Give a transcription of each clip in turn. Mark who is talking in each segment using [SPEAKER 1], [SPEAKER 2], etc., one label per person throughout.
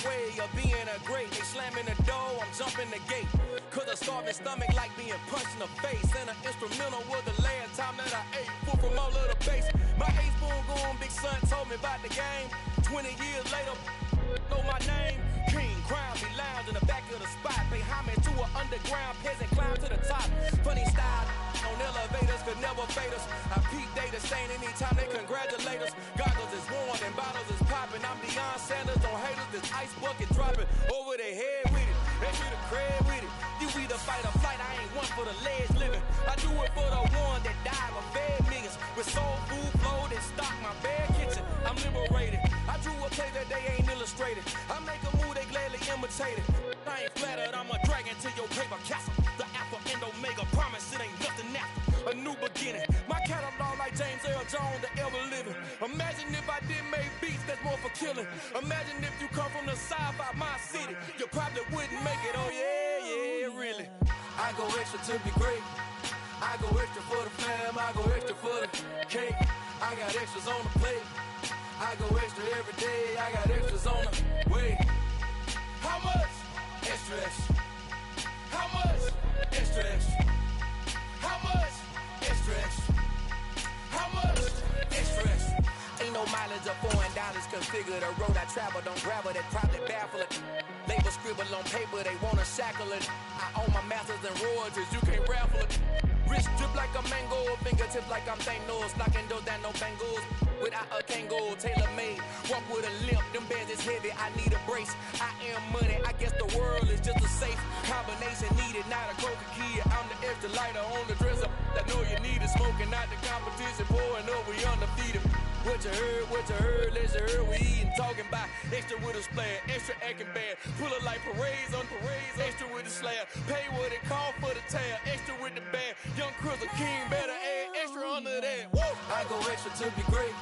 [SPEAKER 1] way of being a great. They slamming the door, I'm jumping the gate. Cause a starving stomach like being punched in the face. And an instrumental was the last time that I ate. Food from all of the base. My ace boom goon, big son told me about the game. 20 years later, know my name. King, crown me lounge in the back of the spot. Pay homage to an underground peasant, climb to the top. Funny style, on elevators could never fade us. I peep data saying anytime they congratulate us. Goggles is worn and bottles is popping. I'm Deion Sanders on haters, this ice bucket dropping over their head with it. They should have cred with it. You either fight or flight, I ain't one for the ledge living. I do it for the one that died or fed millions. With soul food, flow, and stock my bad kitchen. I'm liberated. I drew a play that they ain't illustrated. I make a move, they gladly imitate it. I ain't flattered, I'm a dragon to your paper castle. The Alpha and Omega, promise it ain't nothing after. A new beginning. My catalog like James Earl Jones, the ever living. Imagine if I did make beats that's more for killing. Imagine if you come from the south out my city. You probably wouldn't make it, oh yeah, really. I go extra to be great. I go extra for the fam, I go extra for the cake. I got extras on the plate. I go extra every day, I got extras on the way. How much? Extra, extra. How much? Extra, extra. How much? Extra, extra. How much? Extra, extra. Ain't no mileage of $4 configure the road I travel. Don't gravel that probably baffle it. Label scribble on paper, they wanna shackle it. I own my masters and royalties, you can't raffle it. Wrist drip like a mango, fingertips like I'm Thanos. Knocking those down, no bangles. Without a Kango, tailor-made. Walk with a limp, them bands is heavy, I need a brace. I am money, I guess the world is just a safe combination needed, not a coca key. I'm the extra lighter on the dresser. I know you need it, smoking out the competition, pouring up, we undefeated. What you heard, let's heard, we eating, talking about extra with a splash, extra acting bad. Pull it like parades on parades, extra with the slab. Pay what it call for the tab, extra with the band. Young Chris, a king, better add extra under that. Woo! I go extra to be great.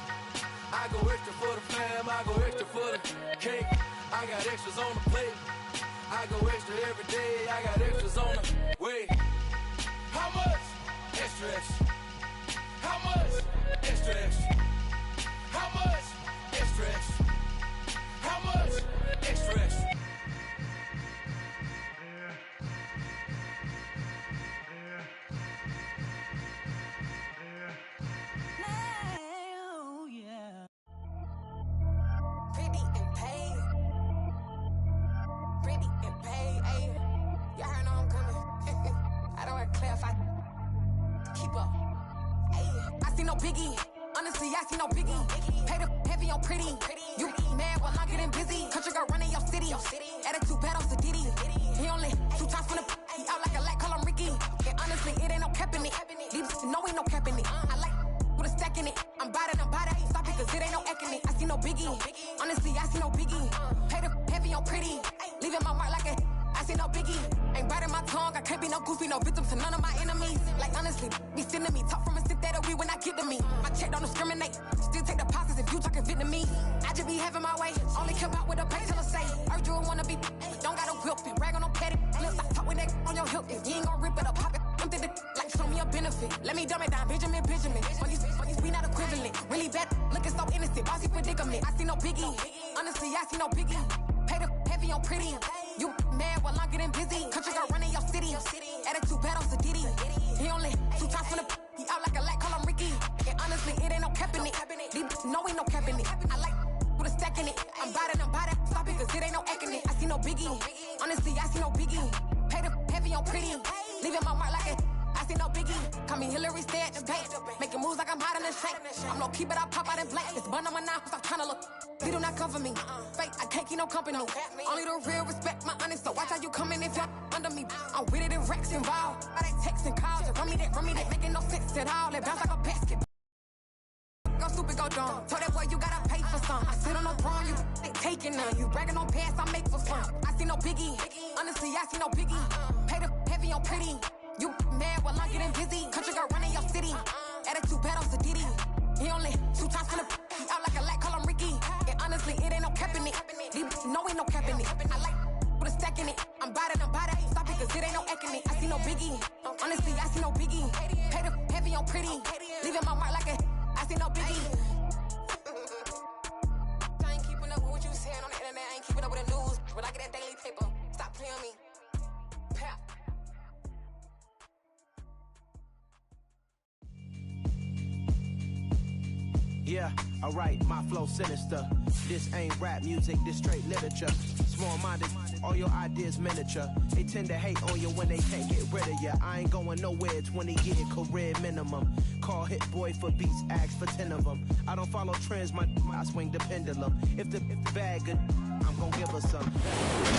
[SPEAKER 1] I go extra for the fam, I go extra for the cake. I got extras on the plate. I go extra every day, I got extras on the way. How much? Extra, extra. How much? Extra, extra. How much? Extra, extra. How much? Extra, extra.
[SPEAKER 2] Honestly, I see no biggie. Pay the heavy on pretty. You mad while I'm getting busy. Country girl running your city. Attitude bad on Sadidi. He only 2 times from the he out like a light, call him Ricky. And honestly, it ain't no cap in it. These know ain't no cap in it. I like with a stack in it. I'm bad. Stop it, cause it ain't no eck in it. I see no biggie. Honestly, I see no biggie. Pay the heavy on pretty. Leaving my mark like a I see no biggie. Ain't biting my tongue. I can't be no goofy, no victim to none of my enemies. Like honestly, be sending me talk from a sit that we when I get to me. My check don't discriminate. Still take deposits if you talking Vietnamese. I just be having my way. Only care about what the pay tell her say. Urge you wanna be, don't got no whip and rag on no petty. Let's stop talk with that on your hip. If you ain't gon' rip it up, pop it. I'm thinking like show me a benefit. Let me dumb it down, Benjamin. On these we not equivalent. Really bad, looking so innocent. Bossy predicament. I see no biggie. Honestly, I see no biggie. Pay the heavy on pretty. You mad while I'm getting busy. Country girl running your city. Attitude bad on Sadidi. He only 2 times from the he out like a light, call him Ricky. And honestly, it ain't no cap in it. These know ain't no cap in it. I like with a stack in it. I'm bad. Stop it, cause it ain't no eck in it. I see no biggie. Honestly, I see no biggie. Pay the heavy on pretty. Leaving my mark like a I see no biggie. Call me Hillary, stay at the bank. Making moves like I'm hiding in shank. I'm low key, but I pop out in blank. It's bun on my knife, stop trying to look. They do not cover me. Fake, I can't keep no company. Only the real respect my honest. So watch how you coming if you're under me. I'm with it and Rex involved. I they texting calls. Just run me that. Making no sense at all. They bounce like a basket. Go stupid, go dumb. Told that boy you gotta pay for some. I sit on no throne, you ain't taking none. You bragging on pants, I make for fun. I see no biggie. Honestly, I see no biggie. Pay the heavy on pretty. You mad while I'm getting busy. Country girl running your city. Attitude bad on Sadidi. He only 2 times from the he out like a light, call him Ricky. And honestly, it ain't no cap in it. These know ain't no cap in it. I like with a stack in it. I'm bad. Stop it, cause it ain't no eck in it. I see no biggie. Honestly, I see no biggie. Pay the heavy on pretty. Leaving my mark like a I see no biggie. I ain't keeping up with what you saying on the internet. I ain't keeping keeping up with the news. When I get that daily paper, stop playing me. Pap.
[SPEAKER 3] Yeah, alright, my flow sinister. This ain't rap music, this straight literature. Small-minded, all your ideas miniature. They tend to hate on you when they can't get rid of you. I ain't going nowhere, 20-year career minimum. Call Hit Boy for beats, ask for 10 of them. I don't follow trends, I swing the pendulum. If the bag good, I'm gonna give her some.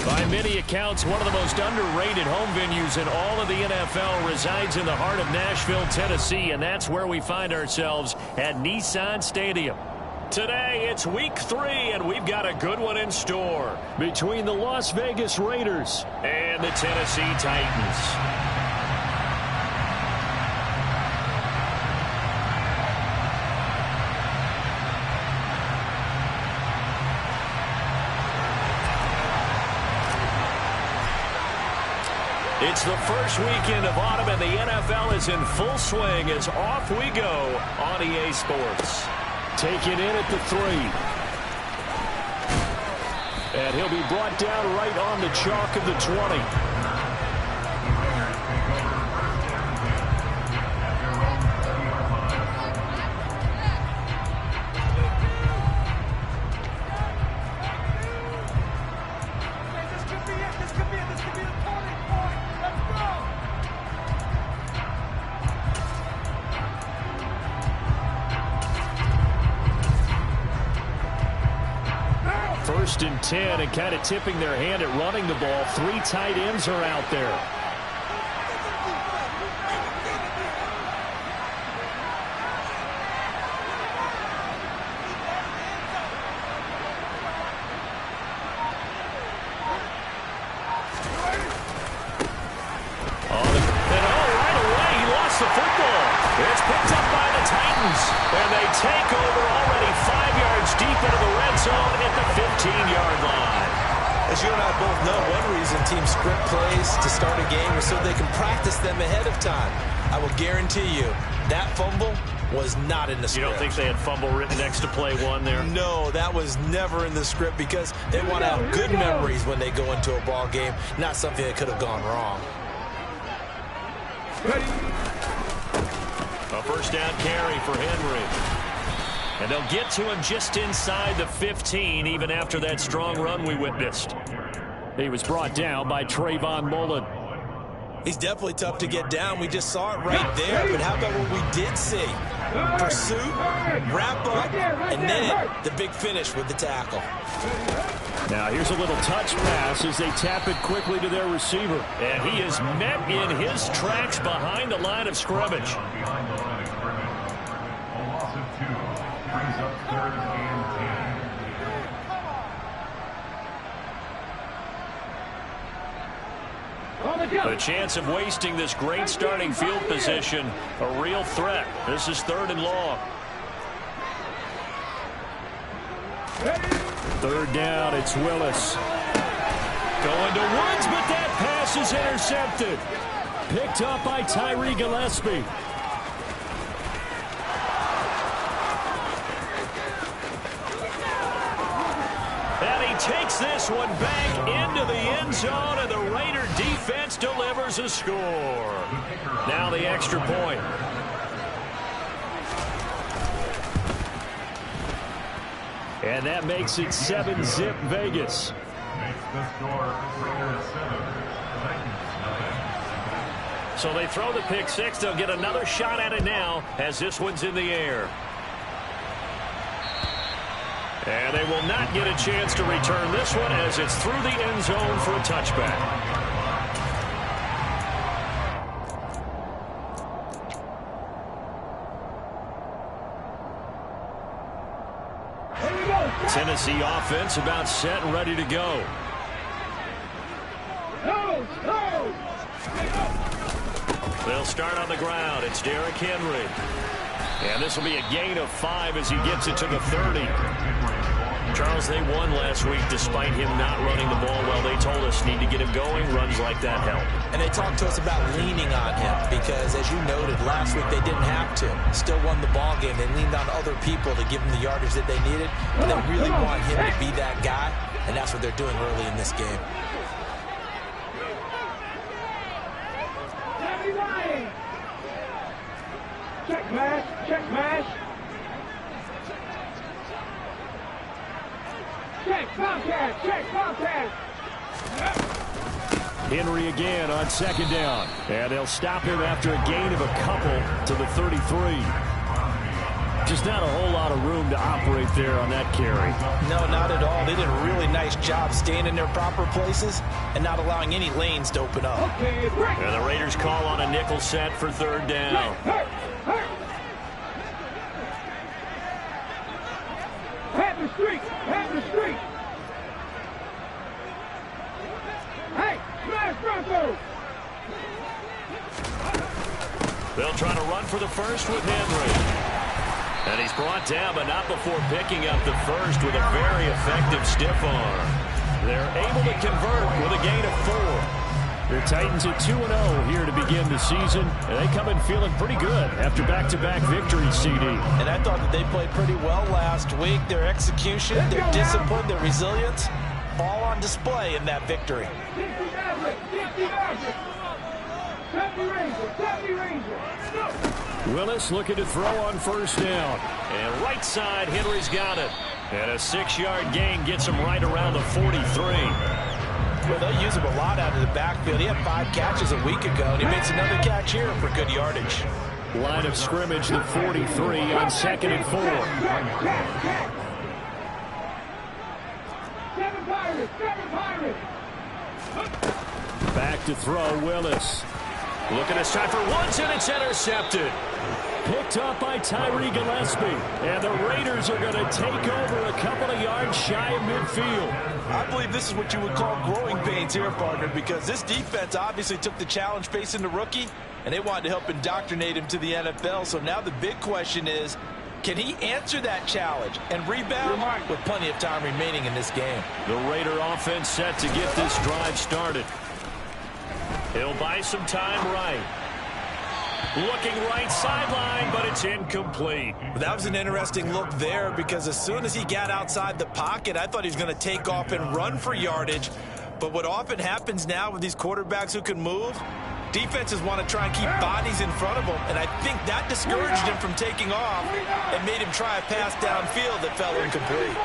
[SPEAKER 4] By many accounts, one of the most underrated home venues in all of the NFL resides in the heart of Nashville, Tennessee, and that's where we find ourselves at Nissan Stadium. Today, it's week 3, and we've got a good one in store between the Las Vegas Raiders and the Tennessee Titans. It's the first weekend of autumn, and the NFL is in full swing as off we go on EA Sports. Taken in at the 3. And he'll be brought down right on the chalk of the 20. First and 10, and kind of tipping their hand at running the ball. 3 tight ends are out there. Right away, he lost the football. It's picked up by the Titans, and they take over already 5 yards deep into the red zone at the 15-yard line.
[SPEAKER 5] As you and I both know, one reason teams script plays to start a game is so they can practice them ahead of time. I will guarantee you that fumble was not in the script.
[SPEAKER 4] You don't think they had fumble written next to play 1 there?
[SPEAKER 5] No, that was never in the script because they want to have good memories when they go into a ball game, not something that could have gone wrong.
[SPEAKER 4] A first down carry for Henry. And they'll get to him just inside the 15, even after that strong run we witnessed. He was brought down by Trayvon Mullen.
[SPEAKER 5] He's definitely tough to get down. We just saw it right there. But how about what we did see? Pursuit, wrap up, and then the big finish with the tackle.
[SPEAKER 4] Now here's a little touch pass as they tap it quickly to their receiver. And he is met in his tracks behind the line of scrimmage. The chance of wasting this great starting field position, a real threat. This is 3rd and long. 3rd down, it's Willis. Going to Woods, but that pass is intercepted. Picked up by Tyree Gillespie. And he takes this one back into the end zone, and the Raider defense delivers a score. Now the extra point. And that makes it 7-zip Vegas. So they throw the pick 6. They'll get another shot at it now as this one's in the air. And they will not get a chance to return this one as it's through the end zone for a touchback. Tennessee offense about set and ready to go. They'll start on the ground. It's Derrick Henry. And this will be a gain of 5 as he gets it to the 30. Charles, they won last week despite him not running the ball well. They told us need to get him going. Runs like that help.
[SPEAKER 5] And they talked to us about leaning on him because, as you noted, last week they didn't have to. Still won the ball game. They leaned on other people to give them the yardage that they needed. But they really want him to be that guy, and that's what they're doing early in this game.
[SPEAKER 6] Check mash, check mash. Check Bobcat, check Bobcat.
[SPEAKER 4] Henry again on second down. And they'll stop him after a gain of a couple to the 33. Just not a whole lot of room to operate there on that carry.
[SPEAKER 5] No, not at all. They did a really nice job staying in their proper places and not allowing any lanes to open up.
[SPEAKER 4] And the Raiders call on a nickel set for third down.
[SPEAKER 6] Have the street, have the street. Hey, smash Bronco.
[SPEAKER 4] They'll try to run for the first with Henry. And he's brought down, but not before picking up the first with a very effective stiff arm. They're able to convert with a gain of 4. The Titans at 2-0 here to begin the season, and they come in feeling pretty good after back-to-back victories, CD.
[SPEAKER 5] And I thought that they played pretty well last week. Their execution, their discipline, their resilience, all on display in that victory.
[SPEAKER 4] Willis looking to throw on first down. And right side, Henry's got it. And a 6-yard gain gets him right around the 43.
[SPEAKER 5] Well, they'll use him a lot out of the backfield. He had 5 catches a week ago, and he makes another catch here for good yardage.
[SPEAKER 4] Line of scrimmage, the 43 on 2nd and 4. Back to throw, Willis. Looking this time for once, and it's intercepted. Picked up by Tyree Gillespie. And the Raiders are going to take over a couple of yards shy of midfield.
[SPEAKER 5] I believe this is what you would call growing pains here, partner, because this defense obviously took the challenge facing the rookie, and they wanted to help indoctrinate him to the NFL. So now the big question is, can he answer that challenge and rebound with plenty of time remaining in this game?
[SPEAKER 4] The Raider offense set to get this drive started. He'll buy some time right. Looking right sideline, but it's incomplete.
[SPEAKER 5] That was an interesting look there because as soon as he got outside the pocket, I thought he was going to take off and run for yardage. But what often happens now with these quarterbacks who can move, defenses want to try and keep bodies in front of them, and I think that discouraged him from taking off and made him try a pass downfield that fell incomplete.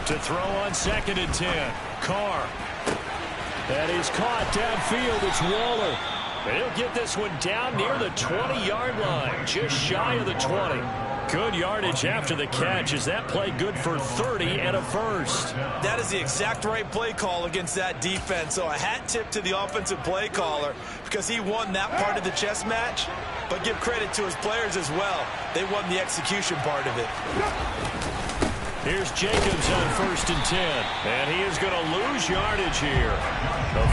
[SPEAKER 4] To throw on 2nd and 10. Carr. That is caught downfield. It's Waller. And he'll get this one down near the 20-yard line, just shy of the 20. Good yardage after the catch. Is that play good for 30 and a first?
[SPEAKER 5] That is the exact right play call against that defense. So a hat tip to the offensive play caller because he won that part of the chess match. But give credit to his players as well. They won the execution part of it.
[SPEAKER 4] Here's Jacobs on 1st and 10. And he is going to lose yardage here.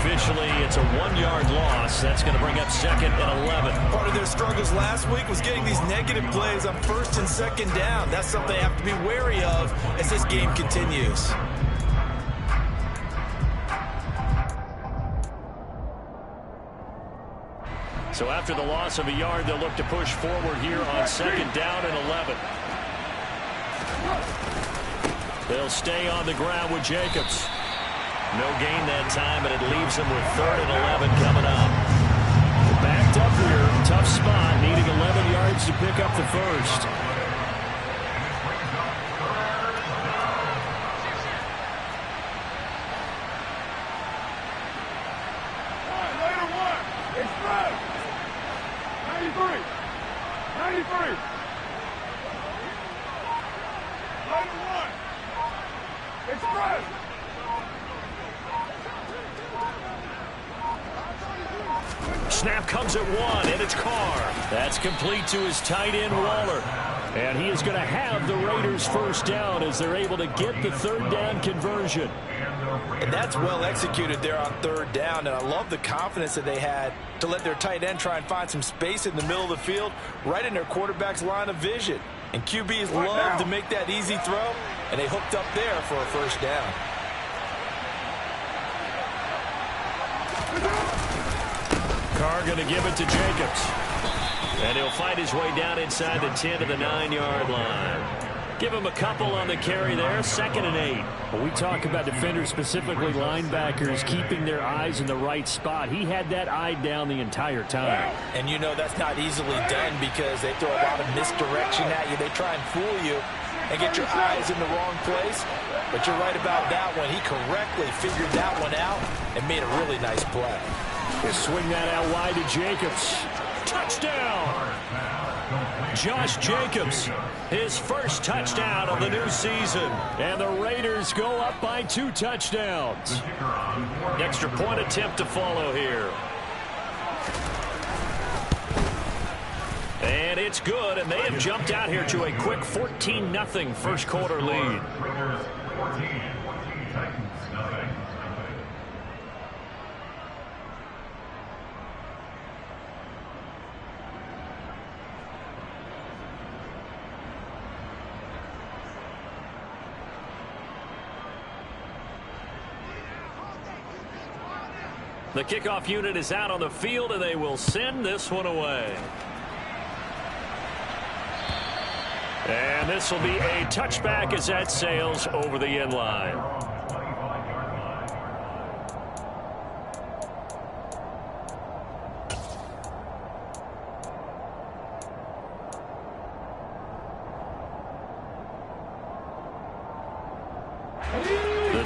[SPEAKER 4] Officially, it's a 1-yard loss. That's going to bring up 2nd and 11.
[SPEAKER 5] Part of their struggles last week was getting these negative plays on 1st and 2nd down. That's something they have to be wary of as this game continues.
[SPEAKER 4] So after the loss of a yard, they'll look to push forward here on 2nd down and 11. They'll stay on the ground with Jacobs. No gain that time, and it leaves them with 3rd and 11 coming up. Backed up here, tough spot, needing 11 yards to pick up the first.
[SPEAKER 6] Later one, it's right. 93. 93. Later one. Express!
[SPEAKER 4] Snap comes at 1, and it's Carr. That's complete to his tight end, Waller. And he is going to have the Raiders first down as they're able to get the third down conversion.
[SPEAKER 5] And that's well executed there on third down, and I love the confidence that they had to let their tight end try and find some space in the middle of the field, right in their quarterback's line of vision. And QBs love to make that easy throw, and they hooked up there for a first down.
[SPEAKER 4] Carr going to give it to Jacobs. And he'll fight his way down inside the 10 to the 9-yard line. Give him a couple on the carry there, 2nd and 8. When we talk about defenders, specifically linebackers, keeping their eyes in the right spot, he had that eye down the entire time.
[SPEAKER 5] And you know that's not easily done because they throw a lot of misdirection at you. They try and fool you and get your eyes in the wrong place. But you're right about that one. He correctly figured that one out and made a really nice play.
[SPEAKER 4] They swing that out wide to Jacobs. Touchdown! Josh Jacobs, his first touchdown of the new season. And the Raiders go up by 2 touchdowns. Extra point attempt to follow here. And it's good, and they have jumped out here to a quick 14-0 first quarter lead. The kickoff unit is out on the field, and they will send this one away. And this will be a touchback as that sails over the end line.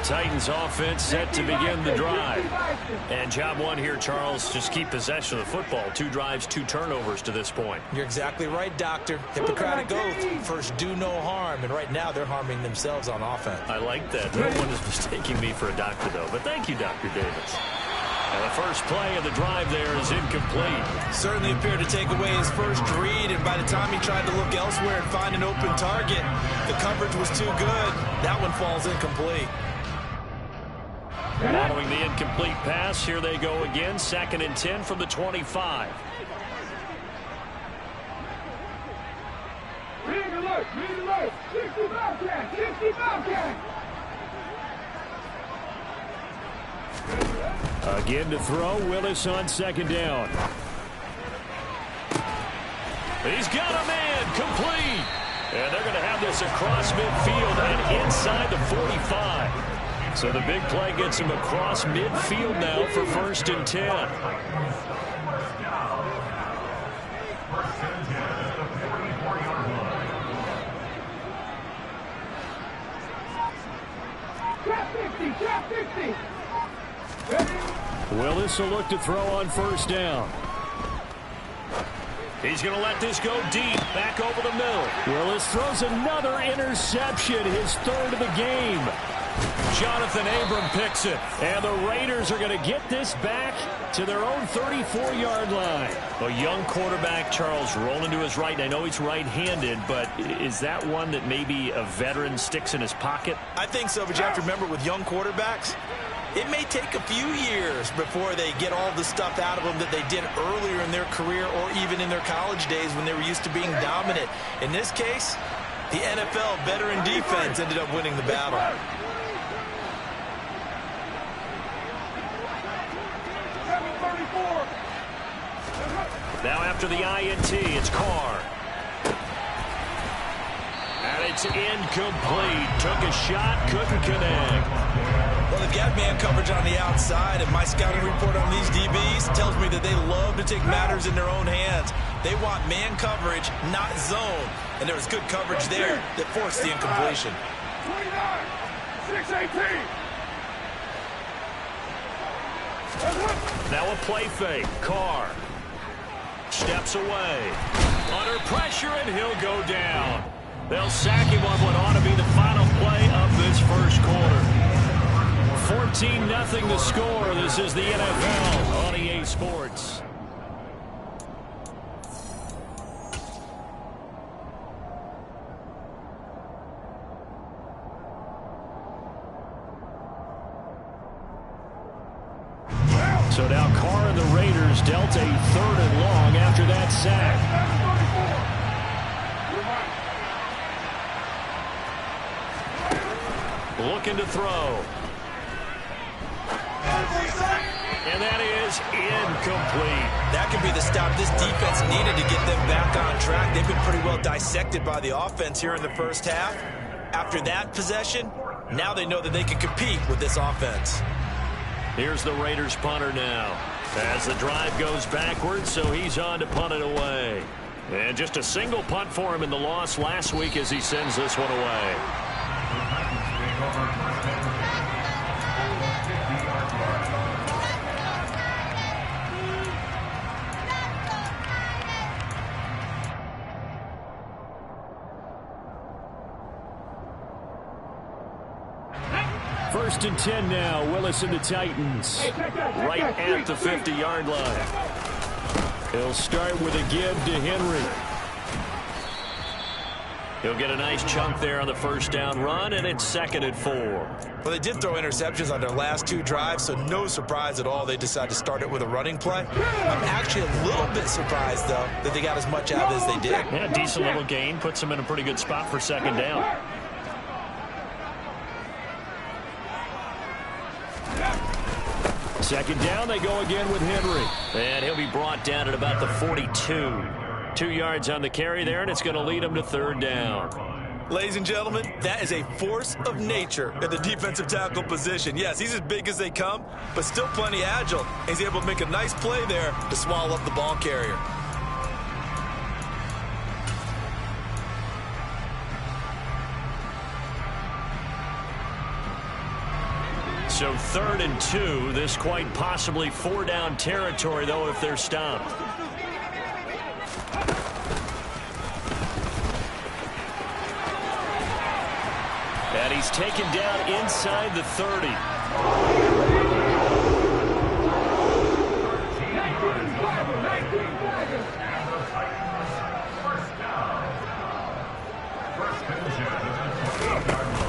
[SPEAKER 4] Titans offense set to begin the drive. And job one here, Charles, just keep possession of the football. 2 drives, 2 turnovers to this point.
[SPEAKER 5] You're exactly right, Doctor. Hippocratic oath. First, do no harm. And right now, they're harming themselves on offense.
[SPEAKER 4] I like that. No one is mistaking me for a doctor, though. But thank you, Dr. Davis. And the first play of the drive there is incomplete.
[SPEAKER 5] Certainly appeared to take away his first read, and by the time he tried to look elsewhere and find an open target, the coverage was too good. That one falls incomplete.
[SPEAKER 4] Following the incomplete pass, here they go again. 2nd and 10 from the 25.
[SPEAKER 6] Read alert, 60 Bobcat, 60 Bobcat.
[SPEAKER 4] Again to throw, Willis on 2nd down. He's got a man, complete. And they're going to have this across midfield and inside the 45. So the big play gets him across midfield now for 1st and 10.
[SPEAKER 6] Trap 50.
[SPEAKER 4] Willis will look to throw on 1st down. He's going to let this go deep, back over the middle. Willis throws another interception, his 3rd of the game. Jonathan Abram picks it, and the Raiders are going to get this back to their own 34-yard line. A young quarterback, Charles, rolling to his right. I know he's right-handed, but is that one that maybe a veteran sticks in his pocket?
[SPEAKER 5] I think so, but you have to remember with young quarterbacks, it may take a few years before they get all the stuff out of them that they did earlier in their career or even in their college days when they were used to being dominant. In this case, the NFL veteran defense ended up winning the battle.
[SPEAKER 4] Now after the INT, it's Carr. And it's incomplete. Took a shot, couldn't connect.
[SPEAKER 5] Well, they've got man coverage on the outside, and my scouting report on these DBs tells me that they love to take matters in their own hands. They want man coverage, not zone. And there was good coverage there that forced the incompletion.
[SPEAKER 6] 29, 618.
[SPEAKER 4] Now a play fake. Carr steps away. Under pressure, and he'll go down. They'll sack him on what ought to be the final play of this first quarter. 14-0 the score. This is the NFL on EA Sports. So now Carr and the Raiders dealt a 3rd and long after that sack. Looking to throw. And that is incomplete.
[SPEAKER 5] That could be the stop this defense needed to get them back on track. They've been pretty well dissected by the offense here in the first half. After that possession, now they know that they can compete with this offense.
[SPEAKER 4] Here's the Raiders punter now. As the drive goes backwards, so he's on to punt it away. And just a single punt for him in the loss last week as he sends this one away. First and 10 now. Willis and the Titans. Right at the 50-yard line. He'll start with a give to Henry. He'll get a nice chunk there on the first down run, and it's 2nd and 4.
[SPEAKER 5] Well, they did throw interceptions on their last 2 drives, so no surprise at all they decided to start it with a running play. I'm actually a little bit surprised, though, that they got as much out as they did.
[SPEAKER 4] Yeah, decent little gain. Puts them in a pretty good spot for 2nd down. Second down, they go again with Henry. And he'll be brought down at about the 42. 2 yards on the carry there, and it's going to lead him to 3rd down.
[SPEAKER 5] Ladies and gentlemen, that is a force of nature in the defensive tackle position. Yes, he's as big as they come, but still plenty agile. He's able to make a nice play there to swallow up the ball carrier.
[SPEAKER 4] So 3rd and 2. This quite possibly 4-down territory, though, if they're stopped. And he's taken down inside the 30.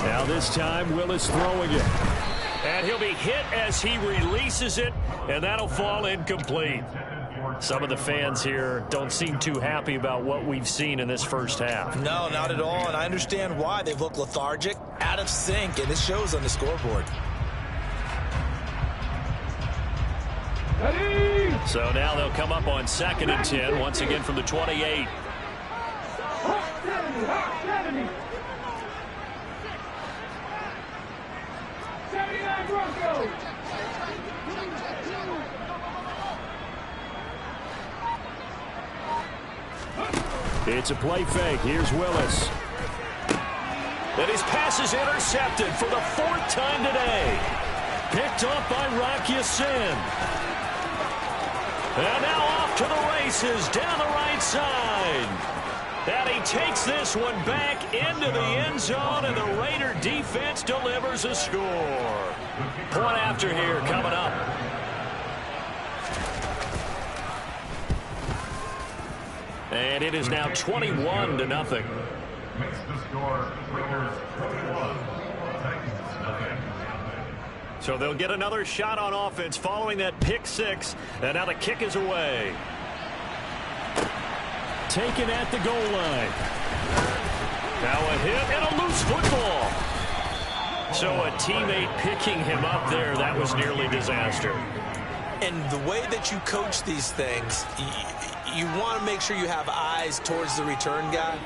[SPEAKER 4] Now this time, Willis throwing it. And he'll be hit as he releases it, and that'll fall incomplete. Some of the fans here don't seem too happy about what we've seen in this first half.
[SPEAKER 5] No, not at all, and I understand why. They've looked lethargic, out of sync, and it shows on the scoreboard.
[SPEAKER 4] So now they'll come up on 2nd and 10, once again from the 28. It's a play fake. Here's Willis. And his pass is intercepted for the 4th time today. Picked up by Rocky Sin. And now off to the races down the right side. And he takes this one back into the end zone, and the Raider defense delivers a score. Point after here coming up. And it is now 21-0.
[SPEAKER 7] Makes the score Raiders 21, Titans nothing.
[SPEAKER 4] So they'll get another shot on offense following that pick 6. And now the kick is away. Taken at the goal line. Now a hit and a loose football. So a teammate picking him up there, that was nearly disaster.
[SPEAKER 5] And the way that you coach these things, you want to make sure you have eyes towards the return guy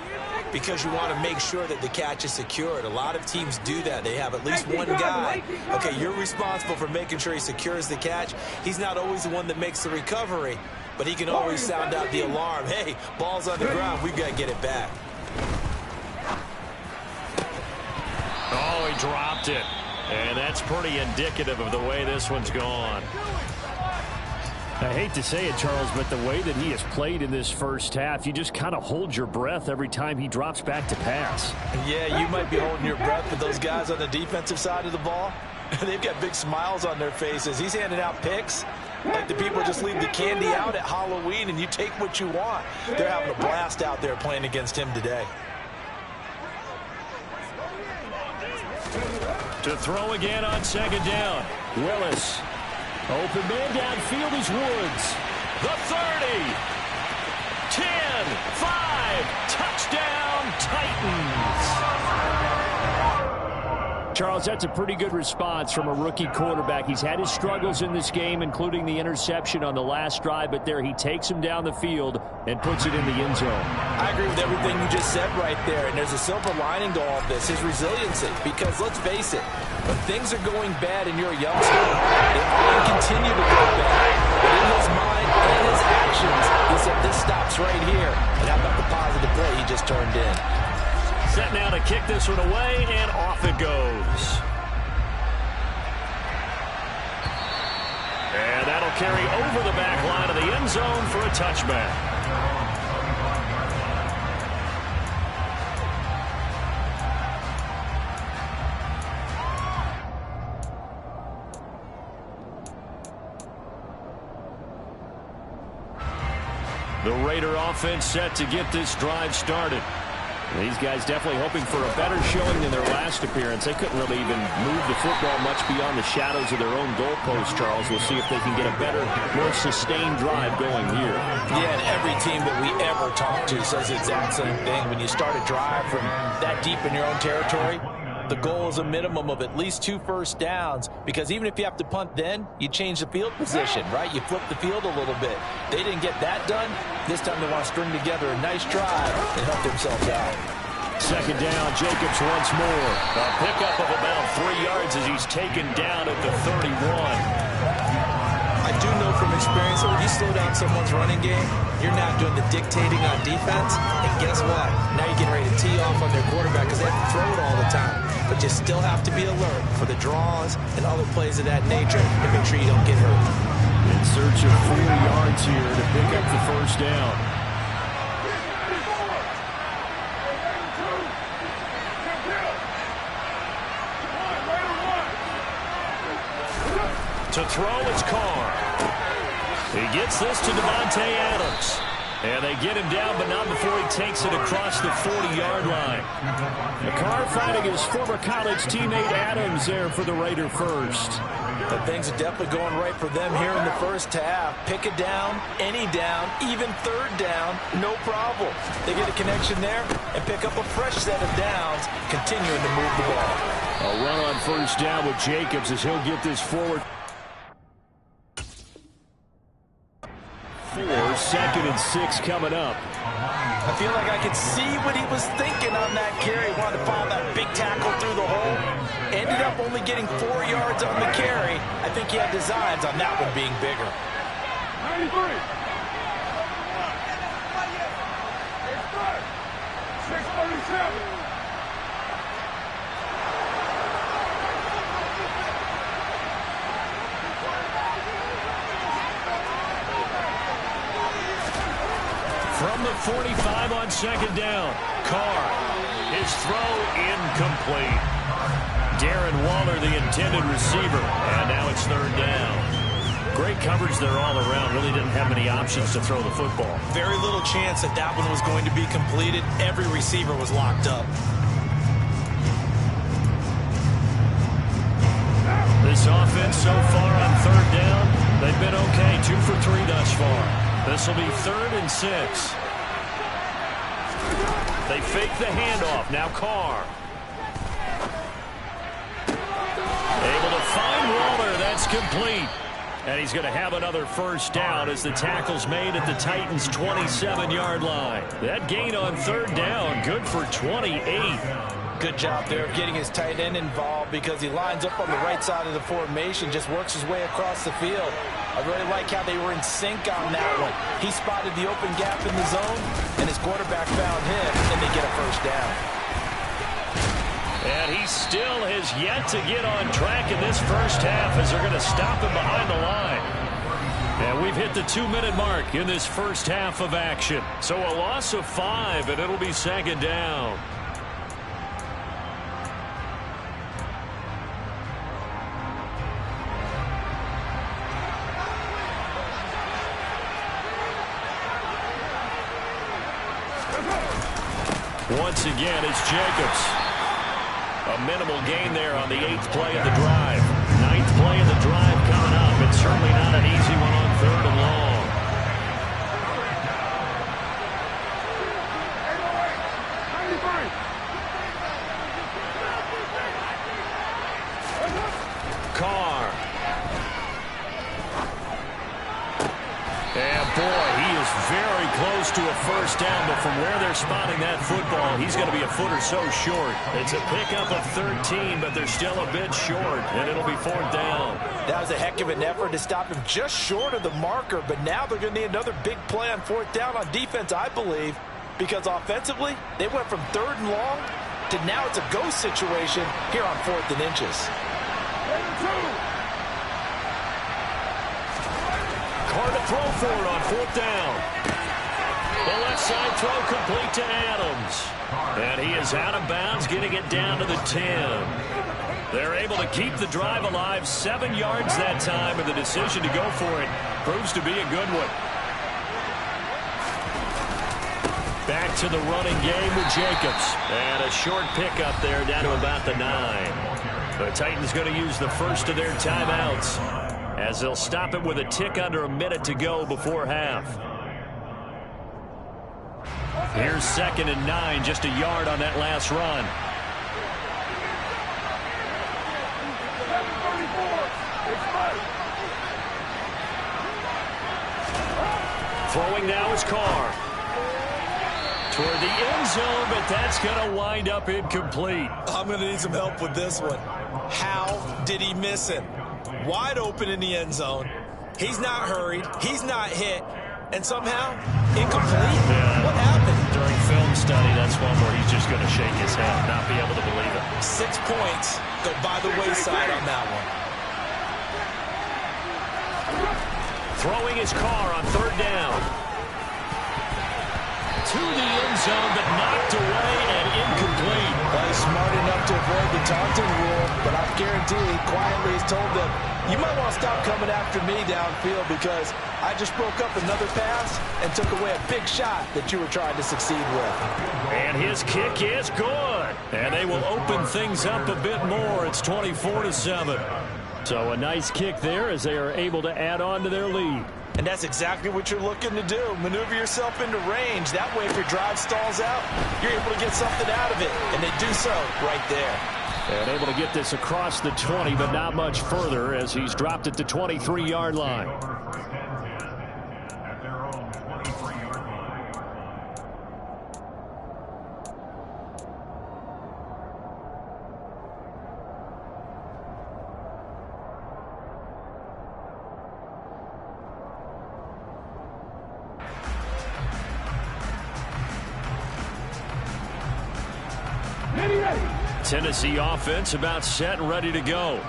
[SPEAKER 5] because you want to make sure that the catch is secured. A lot of teams do that. They have at least one guy. Okay, you're responsible for making sure he secures the catch. He's not always the one that makes the recovery, but he can always sound out the alarm. Hey, ball's on the ground. We've got to get it back.
[SPEAKER 4] Oh, he dropped it. And that's pretty indicative of the way this one's gone. I hate to say it, Charles, but the way that he has played in this first half, you just kind of hold your breath every time he drops back to pass.
[SPEAKER 5] Yeah, you might be holding your breath, but those guys on the defensive side of the ball, they've got big smiles on their faces. He's handing out picks like the people just leave the candy out at Halloween and you take what you want. They're having a blast out there playing against him today.
[SPEAKER 4] To throw again on 2nd down. Willis. Open man downfield is Woods. The 30. 10. 5. Touchdown, Titans. Charles, that's a pretty good response from a rookie quarterback. He's had his struggles in this game, including the interception on the last drive, but there he takes him down the field and puts it in the end zone.
[SPEAKER 5] I agree with everything you just said right there, and there's a silver lining to all this, his resiliency, because let's face it, when things are going bad and you're a youngster, they often continue to go bad. But in his mind and his actions, he said, this stops right here. And how about the positive play he just turned in?
[SPEAKER 4] Set now to kick this one away, and off it goes. And that'll carry over the back line of the end zone for a touchback. The Raider offense set to get this drive started. These guys definitely hoping for a better showing than their last appearance. They couldn't really even move the football much beyond the shadows of their own goalpost, Charles. We'll see if they can get a better, more sustained drive going here.
[SPEAKER 5] Yeah, and every team that we ever talk to says the exact same thing. When you start a drive from that deep in your own territory, the goal is a minimum of at least 2 first downs, because even if you have to punt then, you change the field position, right? You flip the field a little bit. They didn't get that done. This time they want to string together a nice drive and help themselves out.
[SPEAKER 4] Second down, Jacobs once more. A pickup of about 3 yards as he's taken down at the 31.
[SPEAKER 5] I do know from experience that when you slow down someone's running game, you're not doing the dictating on defense. And guess what? Now you're getting ready to tee off on their quarterback because they have to throw it all the time. But you still have to be alert for the draws and other plays of that nature and make sure you don't get hurt.
[SPEAKER 4] In search of 4 yards here to pick up the first down. To throw, it's Carr. He gets this to Devontae Adams. And they get him down, but not before he takes it across the 40-yard line. Carr finding his former college teammate Adams there for the Raider first.
[SPEAKER 5] But things are definitely going right for them here in the first half. Pick a down, any down, even third down, no problem. They get a connection there and pick up a fresh set of downs, continuing to move the ball.
[SPEAKER 4] A run on first down with Jacobs as he'll get this forward. 2nd and 6 coming up.
[SPEAKER 5] I feel like I could see what he was thinking on that carry. He wanted to file that big tackle through the hole. Ended up only getting 4 yards on the carry. I think he had designs on that one being bigger.
[SPEAKER 6] 93. 637.
[SPEAKER 4] From the 45 on second down, Carr. His throw incomplete. Darren Waller, the intended receiver, and now it's third down. Great coverage there all around. Really didn't have many options to throw the football.
[SPEAKER 5] Very little chance that that one was going to be completed. Every receiver was locked up.
[SPEAKER 4] This offense so far on third down, they've been okay. 2 for 3 thus far. This will be 3rd and 6. They fake the handoff. Now Carr. Able to find Waller. That's complete. And he's going to have another first down as the tackle's made at the Titans' 27-yard line. That gain on third down, good for 28.
[SPEAKER 5] Good job there of getting his tight end involved because he lines up on the right side of the formation, just works his way across the field. I really like how they were in sync on that one. He spotted the open gap in the zone, and his quarterback found him, and they get a first down.
[SPEAKER 4] And he still has yet to get on track in this first half as they're going to stop him behind the line. And we've hit the 2-minute mark in this first half of action. So a loss of 5, and it'll be second down. Once again, it's Jacobs. A minimal gain there on the 8th play of the drive. 9th play of the drive coming up. It's certainly not an easy one on 3rd and long. Carr. And boy, he is very close to a first down, but from where they're spotting that football, he's going to be a foot or so short. It's a pickup of 13, but they're still a bit short, and it'll be 4th down.
[SPEAKER 5] That was a heck of an effort to stop him just short of the marker, but now they're going to need another big play on 4th down on defense, I believe, because offensively, they went from 3rd and long to now it's a go situation here on 4th and inches.
[SPEAKER 4] Carr to throw for it on 4th down. The left side throw complete to Adams. And he is out of bounds, getting it down to the 10. They're able to keep the drive alive, 7 yards that time, and the decision to go for it proves to be a good one. Back to the running game with Jacobs. And a short pickup there down to about the 9. The Titans going to use the first of their timeouts, as they'll stop it with a tick under a minute to go before half. Here's 2nd and 9, just a yard on that last run. Throwing now is Carr. Toward the end zone, but that's going to wind up incomplete.
[SPEAKER 5] I'm going to need some help with this one. How did he miss him? Wide open in the end zone. He's not hurried. He's not hit. And somehow, incomplete?
[SPEAKER 4] Yeah.
[SPEAKER 5] What happened?
[SPEAKER 4] During film study, that's one where he's just going to shake his head, not be able to believe it.
[SPEAKER 5] 6 points go by the wayside on that one.
[SPEAKER 4] Throwing his Carr on 3rd down. To the end zone, but knocked away and incomplete.
[SPEAKER 5] Well, he's smart enough to avoid the taunting rule, but I guarantee quietly he's told them, you might want to stop coming after me downfield because I just broke up another pass and took away a big shot that you were trying to succeed with.
[SPEAKER 4] And his kick is good. And they will open things up a bit more. It's 24-7. So a nice kick there as they are able to add on to their lead.
[SPEAKER 5] And that's exactly what you're looking to do. Maneuver yourself into range. That way, if your drive stalls out, you're able to get something out of it. And they do so right there.
[SPEAKER 4] And able to get this across the 20, but not much further as he's dropped it to 23-yard line.
[SPEAKER 7] At their own 23-yard line.
[SPEAKER 4] Tennessee offense about set and ready to go.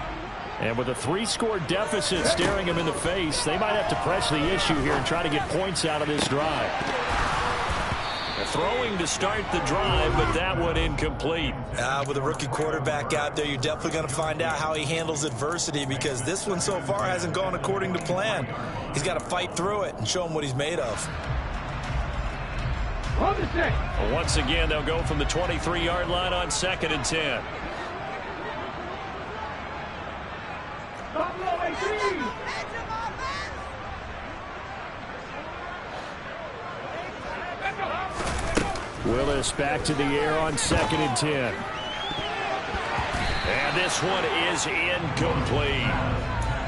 [SPEAKER 4] And with a 3-score deficit staring him in the face, they might have to press the issue here and try to get points out of this drive. Throwing to start the drive, but that one incomplete.
[SPEAKER 5] With a rookie quarterback out there, you're definitely going to find out how he handles adversity because this one so far hasn't gone according to plan. He's got to fight through it and show him what he's made of.
[SPEAKER 4] Once again, they'll go from the 23-yard line on 2nd and 10. Willis back to the air on 2nd and 10. And this one is incomplete.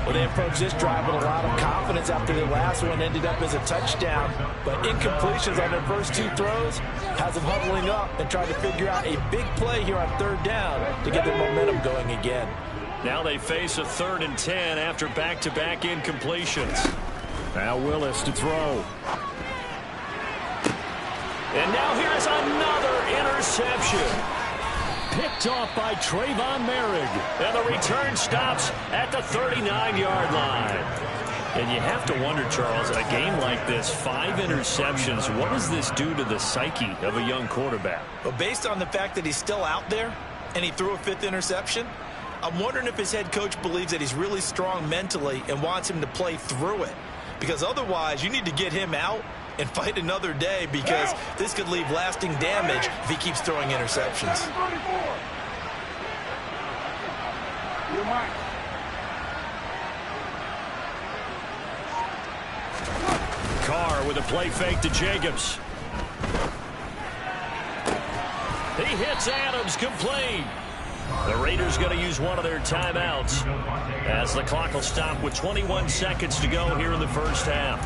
[SPEAKER 5] Well, they approached this drive with a lot of confidence after the last one ended up as a touchdown. But incompletions on their first 2 throws has them huddling up and trying to figure out a big play here on 3rd down to get their momentum going again.
[SPEAKER 4] Now they face a 3rd and 10 after back-to-back incompletions. Now Willis to throw. And now here's another interception. Picked off by Trayvon Merrick. And the return stops at the 39-yard line. And you have to wonder, Charles, in a game like this, 5 interceptions, what does this do to the psyche of a young quarterback?
[SPEAKER 5] Well, based on the fact that he's still out there and he threw a 5th interception, I'm wondering if his head coach believes that he's really strong mentally and wants him to play through it. Because otherwise, you need to get him out and fight another day because this could leave lasting damage if he keeps throwing interceptions.
[SPEAKER 4] Carr with a play fake to Jacobs. He hits Adams complete. The Raiders going to use one of their timeouts as the clock will stop with 21 seconds to go here in the first half.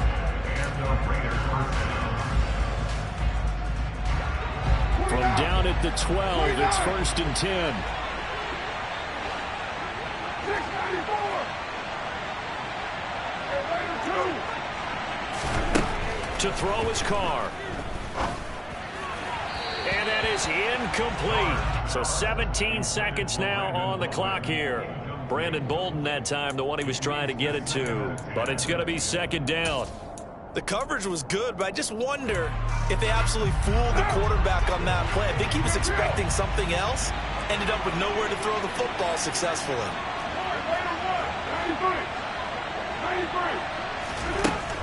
[SPEAKER 4] From down at the 12, it's 1st and 10. To throw his Carr. And that is incomplete. So 17 seconds now on the clock here. Brandon Bolden that time, the one he was trying to get it to. But it's going to be 2nd down.
[SPEAKER 5] The coverage was good, but I just wonder if they absolutely fooled the quarterback on that play. I think he was expecting something else. Ended up with nowhere to throw the football successfully.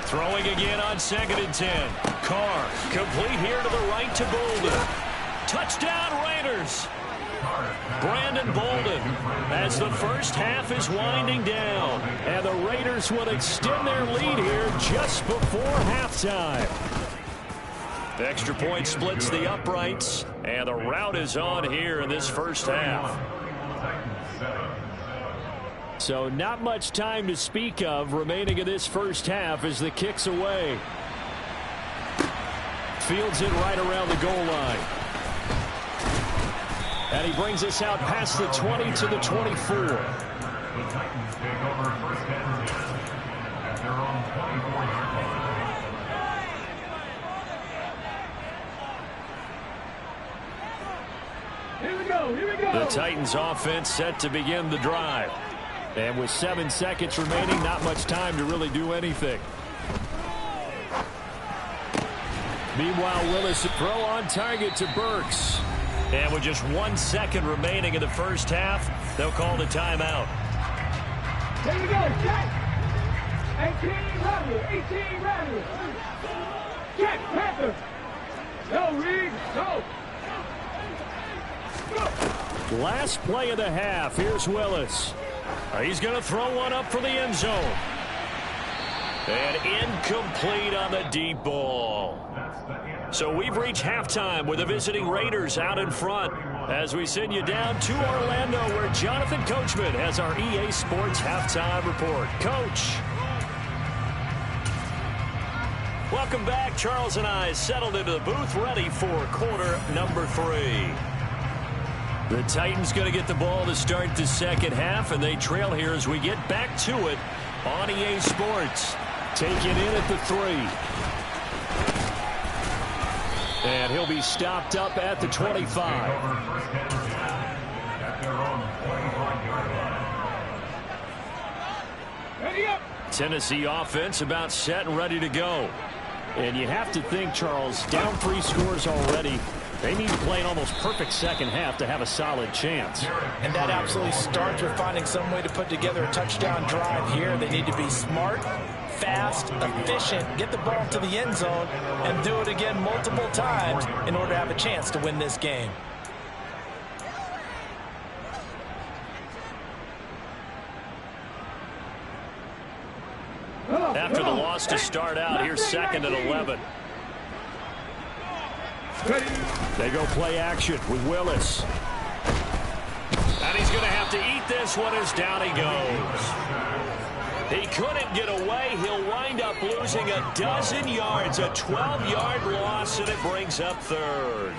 [SPEAKER 4] Throwing again on 2nd and 10. Carr complete here to the right to Bolden. Touchdown Raiders. Brandon Bolden as the first half is winding down. And the Raiders will extend their lead here just before halftime. The extra point splits the uprights. And the rout is on here in this first half. So not much time to speak of remaining in this first half as the kick's away. Fields it right around the goal line. And he brings us out past the 20 to the 24.
[SPEAKER 7] The Titans take over 1st and 10 at their own 24-yard line.
[SPEAKER 6] Here we go, here we go.
[SPEAKER 4] The Titans offense set to begin the drive. And with 7 seconds remaining, not much time to really do anything. Meanwhile, Willis, a throw on target to Burks. And with just 1 second remaining in the first half, they'll call the timeout.
[SPEAKER 6] Here we go, check. 18 Rebel, 18 Rebel. Check, Panther. No, Reed, go.
[SPEAKER 4] Last play of the half. Here's Willis. He's going to throw one up for the end zone. And incomplete on the deep ball. So we've reached halftime with the visiting Raiders out in front as we send you down to Orlando where Jonathan Coachman has our EA Sports halftime report. Coach. Welcome back. Charles and I settled into the booth ready for quarter number 3. The Titans going to get the ball to start the second half, and they trail here as we get back to it on EA Sports. Taken in at the 3. And he'll be stopped up at the 25. Tennessee offense about set and ready to go. And you have to think, Charles, down 3 scores already. They need to play an almost perfect second half to have a solid chance.
[SPEAKER 5] And that absolutely starts with finding some way to put together a touchdown drive here. They need to be smart, fast, efficient, get the ball to the end zone, and do it again multiple times in order to have a chance to win this game.
[SPEAKER 4] After the loss to start out, here's 2nd and 11. They go play action with Willis. And he's going to have to eat this one as down he goes. He couldn't get away. He'll wind up losing a dozen yards, a 12-yard loss, and it brings up 3rd.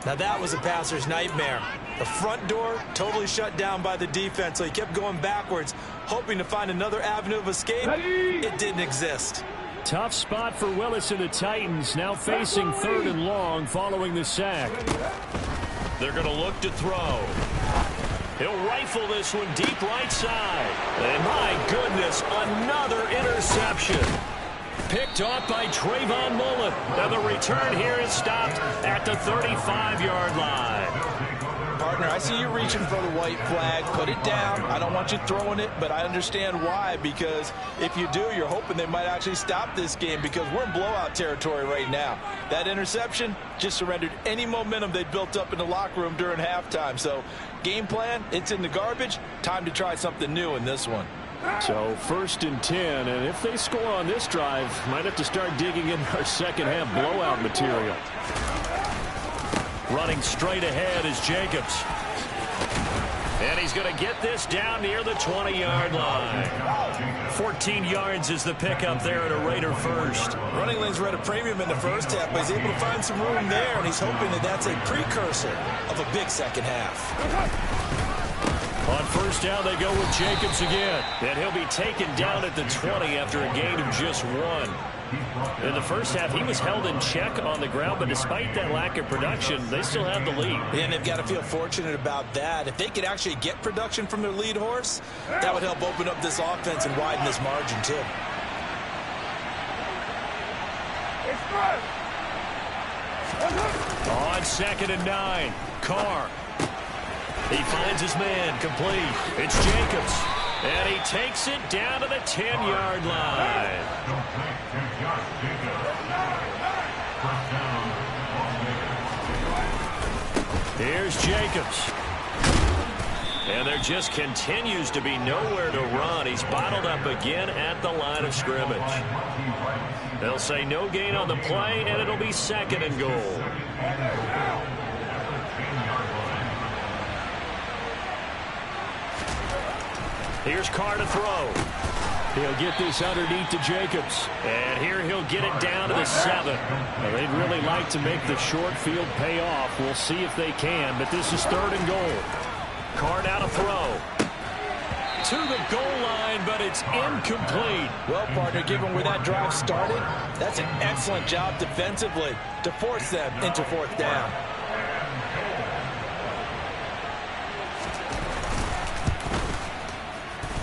[SPEAKER 5] Now that was a passer's nightmare. The front door totally shut down by the defense, so he kept going backwards, hoping to find another avenue of escape. It didn't exist.
[SPEAKER 4] Tough spot for Willis and the Titans, now facing 3rd and long following the sack. They're going to look to throw. He'll rifle this one deep right side. And my goodness, another interception. Picked off by Trayvon Mullen. And the return here is stopped at the 35-yard line.
[SPEAKER 5] Partner, I see you reaching for the white flag. Put it down. I don't want you throwing it, but I understand why, because if you do, you're hoping they might actually stop this game because we're in blowout territory right now. That interception just surrendered any momentum they built up in the locker room during halftime. So game plan, it's in the garbage. Time to try something new in this one.
[SPEAKER 4] So 1st and 10, and if they score on this drive, might have to start digging in our second half blowout material. Running straight ahead is Jacobs. And he's going to get this down near the 20-yard line. 14 yards is the pickup there at a Raider first.
[SPEAKER 5] Running lanes were at a premium in the first half, but he's able to find some room there, and he's hoping that that's a precursor of a big second half.
[SPEAKER 4] On 1st down, they go with Jacobs again. And he'll be taken down at the 20 after a gain of just 1. In the first half, he was held in check on the ground, but despite that lack of production, they still have the lead.
[SPEAKER 5] And they've got to feel fortunate about that. If they could actually get production from their lead horse, that would help open up this offense and widen this margin, too.
[SPEAKER 4] On 2nd and 9, Carr. He finds his man, complete. It's Jacobs. And he takes it down to the 10-yard line. Here's Jacobs. And there just continues to be nowhere to run. He's bottled up again at the line of scrimmage. They'll say no gain on the play, and it'll be 2nd and goal. Here's Carr to throw. He'll get this underneath to Jacobs. And here he'll get it down to the 7. Well, they'd really like to make the short field pay off. We'll see if they can, but this is 3rd and goal. Carr now to throw. To the goal line, but it's incomplete.
[SPEAKER 5] Well, partner, given where that drive started, that's an excellent job defensively to force them into 4th down.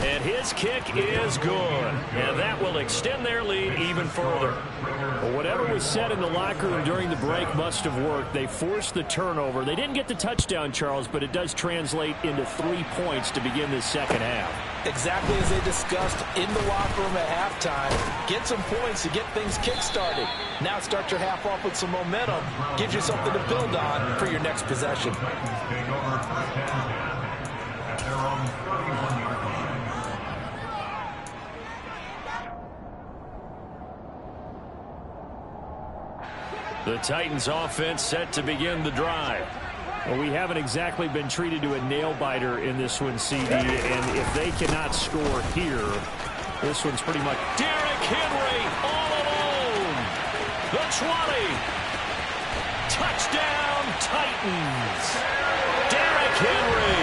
[SPEAKER 4] And his kick is good. And that will extend their lead even further. Well, whatever was said in the locker room during the break must have worked. They forced the turnover. They didn't get the touchdown, Charles, but it does translate into 3 points to begin this second half.
[SPEAKER 5] Exactly as they discussed in the locker room at halftime. Get some points to get things kick-started. Now start your half off with some momentum. Gives you something to build on for your next possession.
[SPEAKER 4] The Titans offense set to begin the drive. Well, we haven't exactly been treated to a nail-biter in this one, CD, and if they cannot score here, this one's pretty much Derrick Henry all alone. The 20. Touchdown, Titans. Derrick Henry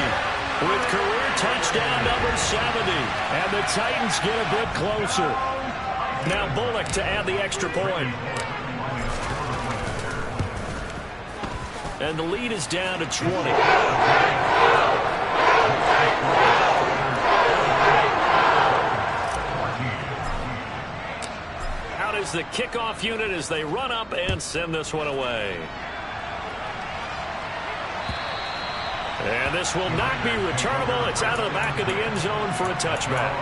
[SPEAKER 4] with career touchdown number 70. And the Titans get a bit closer. Now Bullock to add the extra point. And the lead is down to 20. Out is the kickoff unit as they run up and send this one away. And this will not be returnable. It's out of the back of the end zone for a touchback.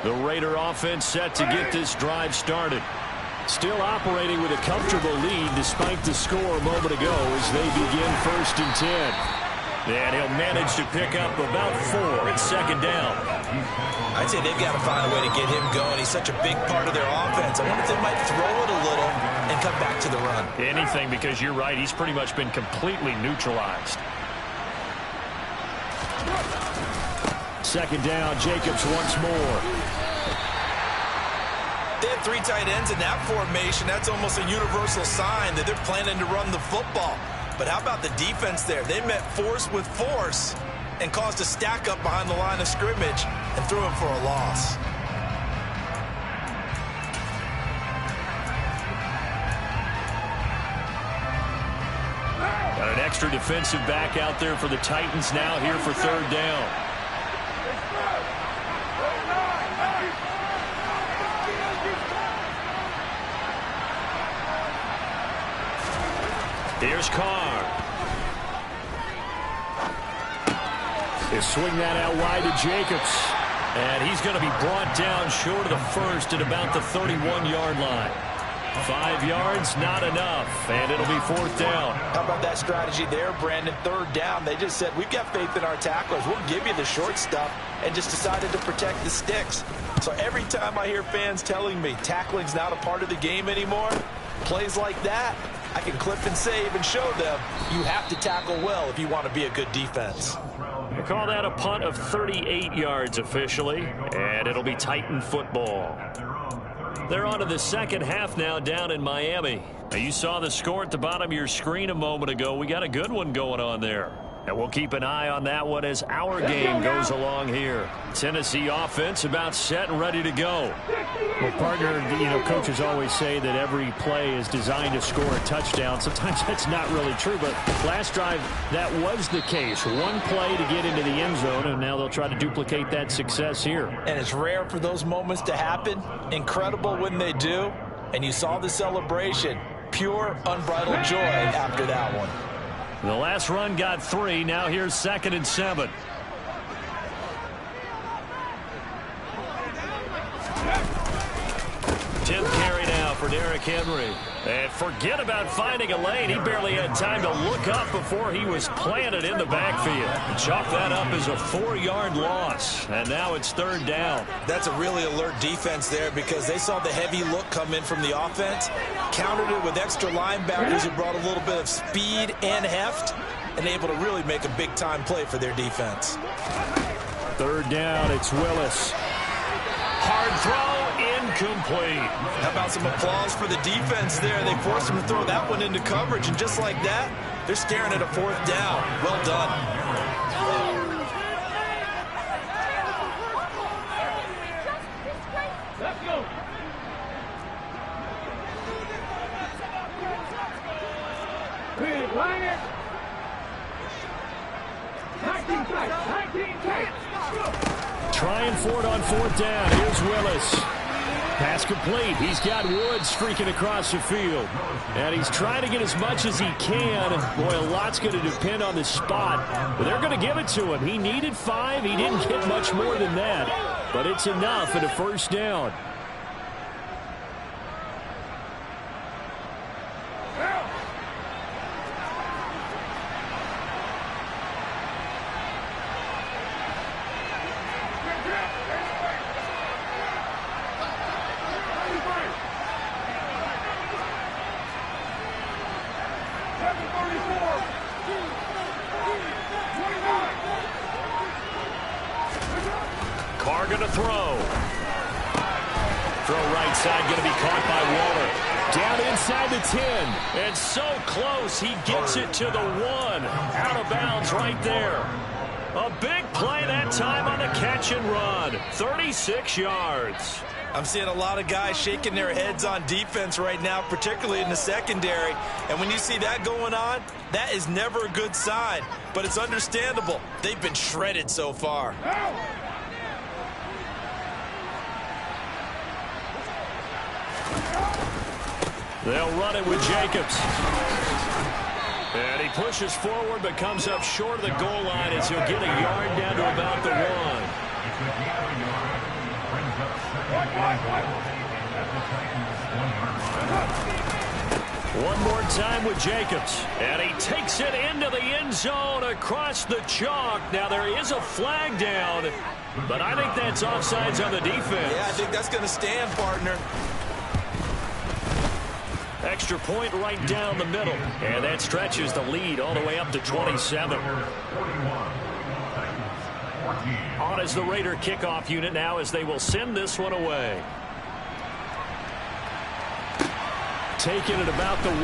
[SPEAKER 4] The Raider offense set to get this drive started. Still operating with a comfortable lead despite the score a moment ago as they begin 1st and 10. And he'll manage to pick up about 4 at 2nd down.
[SPEAKER 5] I'd say they've got to find a way to get him going. He's such a big part of their offense. I wonder if they might throw it a little and come back to the run.
[SPEAKER 4] Anything, because you're right. He's pretty much been completely neutralized. 2nd down, Jacobs once more.
[SPEAKER 5] They have 3 tight ends in that formation. That's almost a universal sign that they're planning to run the football. But how about the defense there? They met force with force and caused a stack up behind the line of scrimmage and threw him for a loss.
[SPEAKER 4] Got an extra defensive back out there for the Titans now here for 3rd down. Here's Carr. They swing that out wide to Jacobs. And he's going to be brought down short of the first at about the 31-yard line. 5 yards, not enough, and it'll be 4th down.
[SPEAKER 5] How about that strategy there, Brandon? 3rd down. They just said, we've got faith in our tacklers. We'll give you the short stuff, and just decided to protect the sticks. So every time I hear fans telling me tackling's not a part of the game anymore, plays like that, I can clip and save and show them you have to tackle well if you want to be a good defense.
[SPEAKER 4] We call that a punt of 38 yards officially, and it'll be Titan football. They're on to the second half now down in Miami. Now, you saw the score at the bottom of your screen a moment ago. We got a good one going on there. And we'll keep an eye on that one as our game goes along here. Tennessee offense about set and ready to go. Well, partner, coaches always say that every play is designed to score a touchdown. Sometimes that's not really true, but last drive, that was the case. One play to get into the end zone, and now they'll try to duplicate that success here. And
[SPEAKER 5] it's rare for those moments to happen. Incredible when they do. And you saw the celebration. Pure, unbridled joy after that one.
[SPEAKER 4] The last run got 3. Now here's 2nd and 7. Tenth carry now for Derrick Henry. And forget about finding a lane. He barely had time to look up before he was planted in the backfield. Chalk that up as a 4-yard loss. And now it's 3rd down.
[SPEAKER 5] That's a really alert defense there because they saw the heavy look come in from the offense, countered it with extra linebackers who brought a little bit of speed and heft, and able to really make a big-time play for their defense.
[SPEAKER 4] 3rd down, it's Willis. Hard throw, incomplete.
[SPEAKER 5] How about some applause for the defense there? They forced him to throw that one into coverage, and just like that, they're staring at a 4th down. Well done.
[SPEAKER 6] Let's go. Big line it. 19 tight. 19 tight.
[SPEAKER 4] Trying for it on 4th down. Here's Willis. Pass complete. He's got Woods streaking across the field. And he's trying to get as much as he can. Boy, a lot's going to depend on the spot. But they're going to give it to him. He needed 5. He didn't get much more than that. But it's enough at a 1st down. Carr going to throw. Throw right side, going to be caught by Waller. Down inside the 10. And so close, he gets it to the 1. Out of bounds right there. A big play that time on the catch and run. 36 yards.
[SPEAKER 5] I'm seeing a lot of guys shaking their heads on defense right now, particularly in the secondary. And when you see that going on, that is never a good sign. But it's understandable. They've been shredded so far.
[SPEAKER 4] They'll run it with Jacobs. And he pushes forward but comes up short of the goal line as he'll get a yard down to about the 1. One more time with Jacobs. And he takes it into the end zone across the chalk. Now there is a flag down, but I think that's offsides on the defense.
[SPEAKER 5] Yeah, I think that's going to stand, partner.
[SPEAKER 4] Extra point right down the middle. And that stretches the lead all the way up to 27. On as the Raider kickoff unit now as they will send this one away. Taking it about the 1.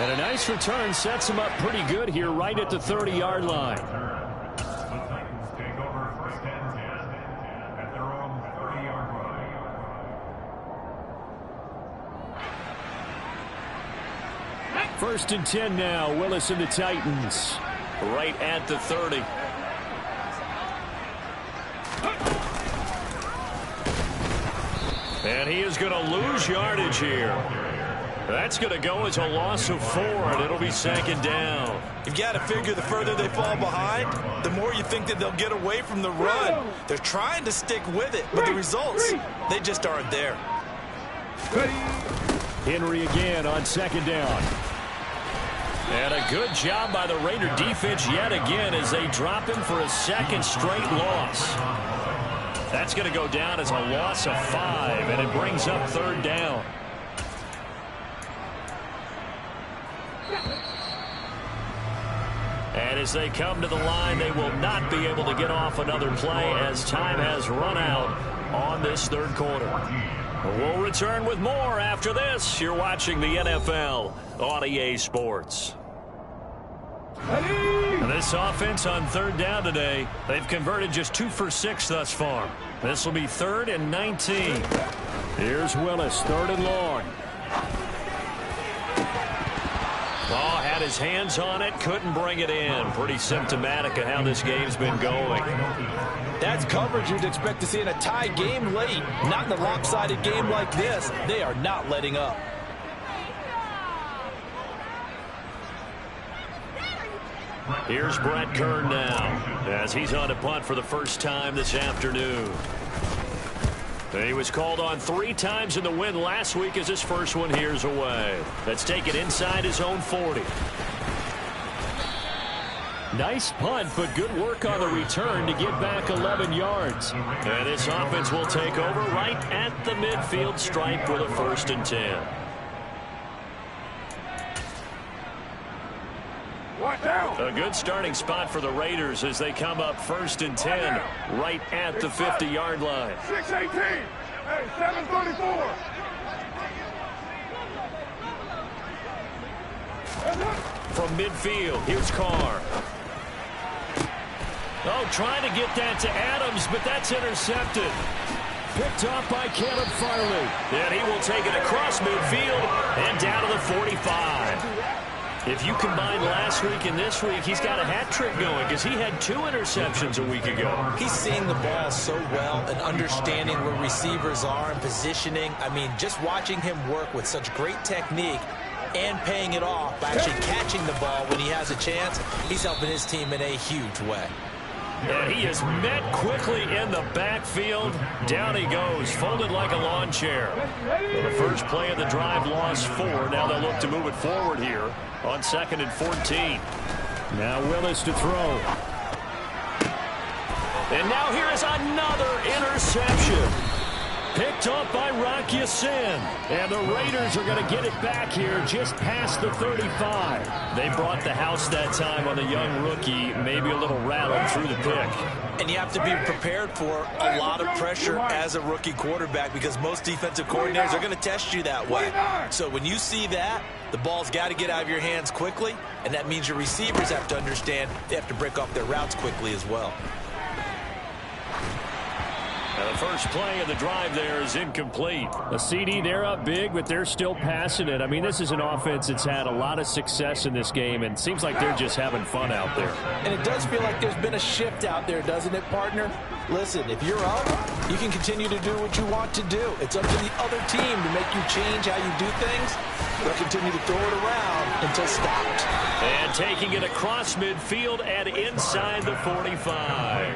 [SPEAKER 4] And a nice return sets him up pretty good here right at the 30-yard line. First and 10 now. Willis and the Titans right at the 30. And he is going to lose yardage here. That's going to go as a loss of 4, and it'll be 2nd down.
[SPEAKER 5] You've got to figure the further they fall behind, the more you think that they'll get away from the run. They're trying to stick with it, but the results, they just aren't there.
[SPEAKER 4] Henry again on 2nd down. And a good job by the Raider defense yet again as they drop him for a 2nd straight loss. That's going to go down as a loss of 5, and it brings up 3rd down. And as they come to the line, they will not be able to get off another play as time has run out on this 3rd quarter. We'll return with more after this. You're watching the NFL on EA Sports. This offense on 3rd down today, they've converted just 2 for 6 thus far. This will be 3rd and 19. Here's Willis, 3rd and long. Oh, had his hands on it, couldn't bring it in. Pretty symptomatic of how this game's been going.
[SPEAKER 5] That's coverage you'd expect to see in a tie game late. Not in a lopsided game like this. They are not letting up.
[SPEAKER 4] Here's Brett Kern now as he's on a punt for the first time this afternoon. He was called on 3 times in the win last week as his first one here's away. Let's take it inside his own 40. Nice punt, but good work on the return to get back 11 yards. And this offense will take over right at the midfield stripe with a 1st and 10. A good starting spot for the Raiders as they come up 1st and 10 right at the 50-yard line.
[SPEAKER 6] 6-18. Hey, 7-34.
[SPEAKER 4] From midfield, here's Carr. Oh, trying to get that to Adams, but that's intercepted. Picked off by Caleb Farley. And he will take it across midfield and down to the 45. If you combine last week and this week, he's got a hat trick going because he had 2 interceptions a week ago.
[SPEAKER 5] He's seeing the ball so well and understanding where receivers are and positioning. I mean, just watching him work with such great technique and paying it off by actually catching the ball when he has a chance, he's helping his team in a huge way.
[SPEAKER 4] And he is met quickly in the backfield. Down he goes, folded like a lawn chair. Well, the first play of the drive lost 4. Now they'll look to move it forward here on 2nd and 14. Now Willis to throw. And now here is another interception. Picked up by Rock Ya-Sin. And the Raiders are going to get it back here just past the 35. They brought the house that time on the young rookie, maybe a little rattled through the pick.
[SPEAKER 5] And you have to be prepared for a lot of pressure as a rookie quarterback because most defensive coordinators are going to test you that way. So when you see that, the ball's got to get out of your hands quickly, and that means your receivers have to understand they have to break off their routes quickly as well.
[SPEAKER 4] And the first play of the drive there is incomplete. A CD, they're up big, but they're still passing it. I mean, this is an offense that's had a lot of success in this game, and it seems like they're just having fun out there.
[SPEAKER 5] And it does feel like there's been a shift out there, doesn't it, partner? Listen, if you're up, you can continue to do what you want to do. It's up to the other team to make you change how you do things. They'll continue to throw it around until stopped.
[SPEAKER 4] And taking it across midfield and inside the 45.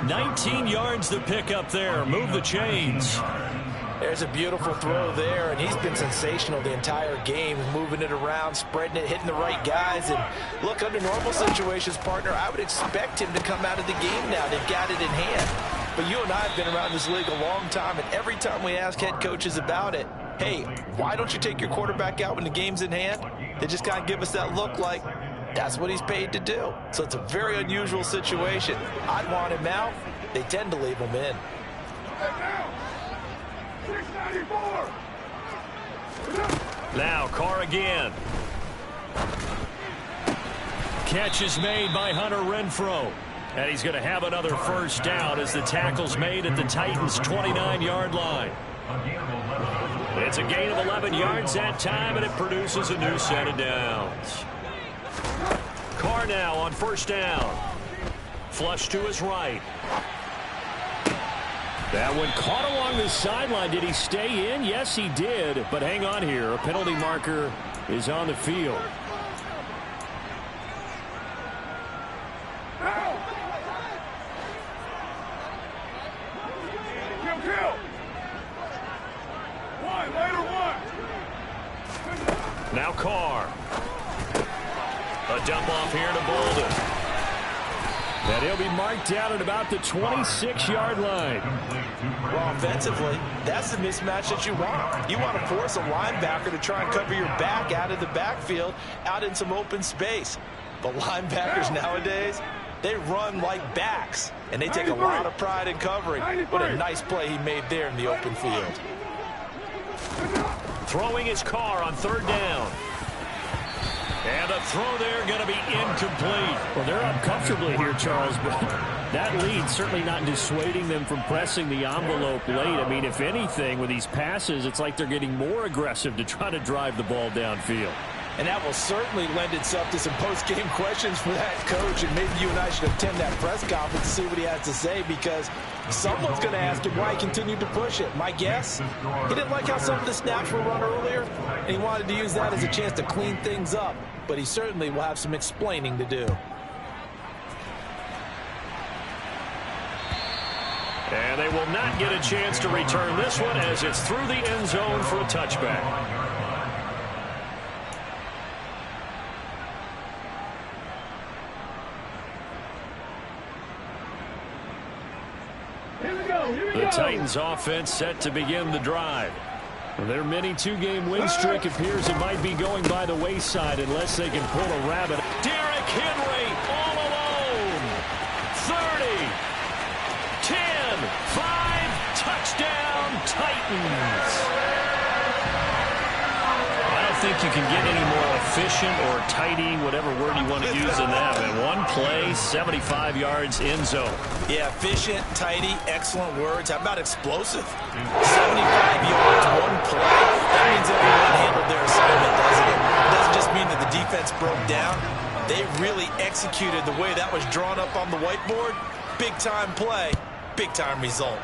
[SPEAKER 4] 19 yards to pick up there. Move the chains.
[SPEAKER 5] There's a beautiful throw there, and he's been sensational the entire game, moving it around, spreading it, hitting the right guys. And look, under normal situations, partner, I would expect him to come out of the game now. They've got it in hand. But you and I have been around this league a long time, and every time we ask head coaches about it, hey, why don't you take your quarterback out when the game's in hand? They just kind of give us that look like that's what he's paid to do. So it's a very unusual situation. I'd want him out. They tend to leave him in.
[SPEAKER 6] 694.
[SPEAKER 4] Now Carr again. Catch is made by Hunter Renfrow. And he's going to have another first down as the tackle's made at the Titans' 29-yard line. It's a gain of 11 yards that time, and it produces a new set of downs. Carr now on first down. Flush to his right. That one caught along the sideline. Did he stay in? Yes, he did. But hang on here. A penalty marker is on the field. Now Carr. A dump off here to Bolden. And he'll be marked down at about the 26-yard line.
[SPEAKER 5] Well, offensively, that's the mismatch that you want. You want to force a linebacker to try and cover your back out of the backfield, out in some open space. But linebackers nowadays, they run like backs, and they take a lot of pride in covering. What a nice play he made there in the open field.
[SPEAKER 4] Throwing his Carr on 3rd down. And a throw there going to be incomplete. Well, they're up comfortably here, Charles, but that lead certainly not dissuading them from pressing the envelope late. I mean, if anything, with these passes, it's like they're getting more aggressive to try to drive the ball downfield.
[SPEAKER 5] And that will certainly lend itself to some post-game questions for that coach, and maybe you and I should attend that press conference to see what he has to say, because someone's going to ask him why he continued to push it. My guess, he didn't like how some of the snaps were run earlier, and he wanted to use that as a chance to clean things up, but he certainly will have some explaining to do.
[SPEAKER 4] And they will not get a chance to return this one as it's through the end zone for a touchback. The Titans offense set to begin the drive. Their mini 2-game win streak appears it might be going by the wayside unless they can pull a rabbit. Derrick Henry all alone. 30, 10, 5, touchdown Titans. I don't think you can get any more efficient or tidy, whatever word you want to use in that. And one play, 75 yards, end zone.
[SPEAKER 5] Yeah, efficient, tidy, excellent words. How about explosive? 75 yards, one play. That means everyone handled their assignment, doesn't it? It doesn't just mean that the defense broke down. They really executed the way that was drawn up on the whiteboard. Big-time play, big-time result.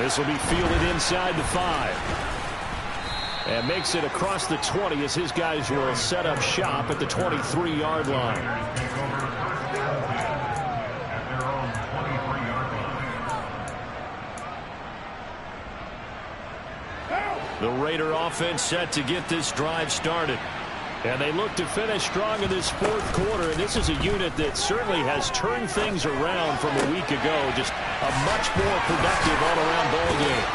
[SPEAKER 4] This will be fielded inside the 5. And makes it across the 20 as his guys will set up shop at the 23-yard line. The Raider offense set to get this drive started. And they look to finish strong in this 4th quarter. And this is a unit that certainly has turned things around from a week ago. Just a much more productive all-around ball game.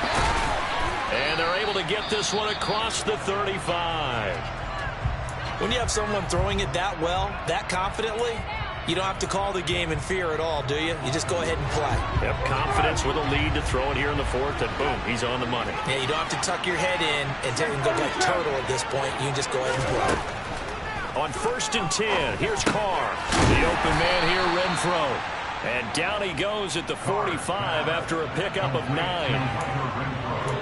[SPEAKER 4] And they're able to get this one across the 35.
[SPEAKER 5] When you have someone throwing it that well, that confidently, you don't have to call the game in fear at all, do you? You just go ahead and play.
[SPEAKER 4] Yep, confidence with a lead to throw it here in the 4th, and boom, he's on the money.
[SPEAKER 5] Yeah, you don't have to tuck your head in and go like turtle at this point. You can just go ahead and play.
[SPEAKER 4] On 1st and 10, here's Carr. The open man here, Renfro. And down he goes at the 45 after a pickup of 9.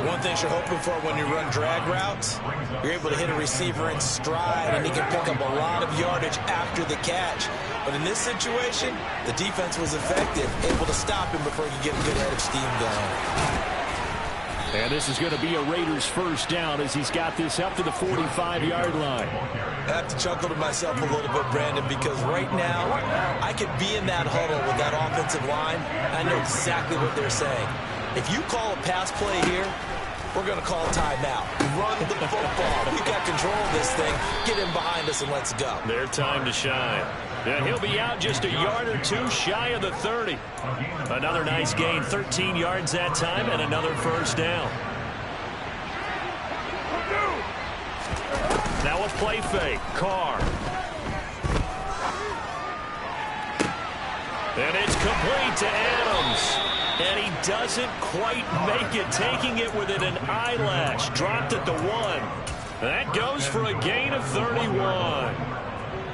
[SPEAKER 5] One thing you're hoping for when you run drag routes, you're able to hit a receiver in stride, and he can pick up a lot of yardage after the catch. But in this situation, the defense was effective, able to stop him before he could get a good head of steam going.
[SPEAKER 4] And this is going to be a Raiders 1st down as he's got this up to the 45-yard line.
[SPEAKER 5] I have to chuckle to myself a little bit, Brandon, because right now I could be in that huddle with that offensive line. I know exactly what they're saying. If you call a pass play here, we're going to call a timeout. Run the football. We've got control of this thing. Get in behind us and let's go.
[SPEAKER 4] Their time to shine. And he'll be out just a yard or two shy of the 30. Another nice gain, 13 yards that time, and another 1st down. Now a play fake. Carr. And it's complete to Adams. And he doesn't quite make it, taking it within an eyelash. Dropped at the 1. That goes for a gain of 31.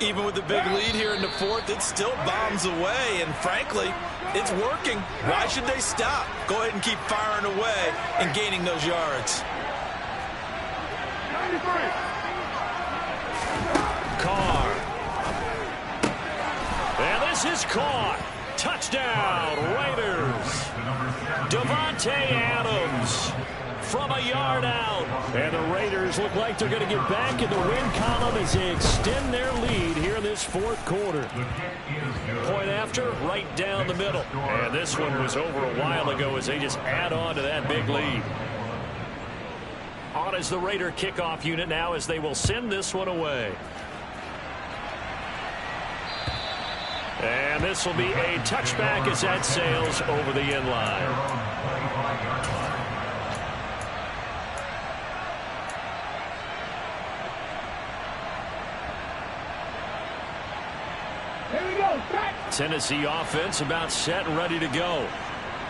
[SPEAKER 5] Even with the big lead here in the 4th, it still bombs away. And frankly, it's working. Why should they stop? Go ahead and keep firing away and gaining those yards.
[SPEAKER 6] 93.
[SPEAKER 4] Carr. And this is caught. Touchdown, Raiders. Devontae Adams from a yard out. And the Raiders look like they're going to get back in the win column as they extend their lead here in this fourth quarter. Point after, right down the middle. And this one was over a while ago as they just add on to that big lead. On is the Raider kickoff unit now as they will send this one away. And this will be a touchback as that sails over the end line.
[SPEAKER 6] Here we go.
[SPEAKER 4] Tennessee offense about set and ready to go.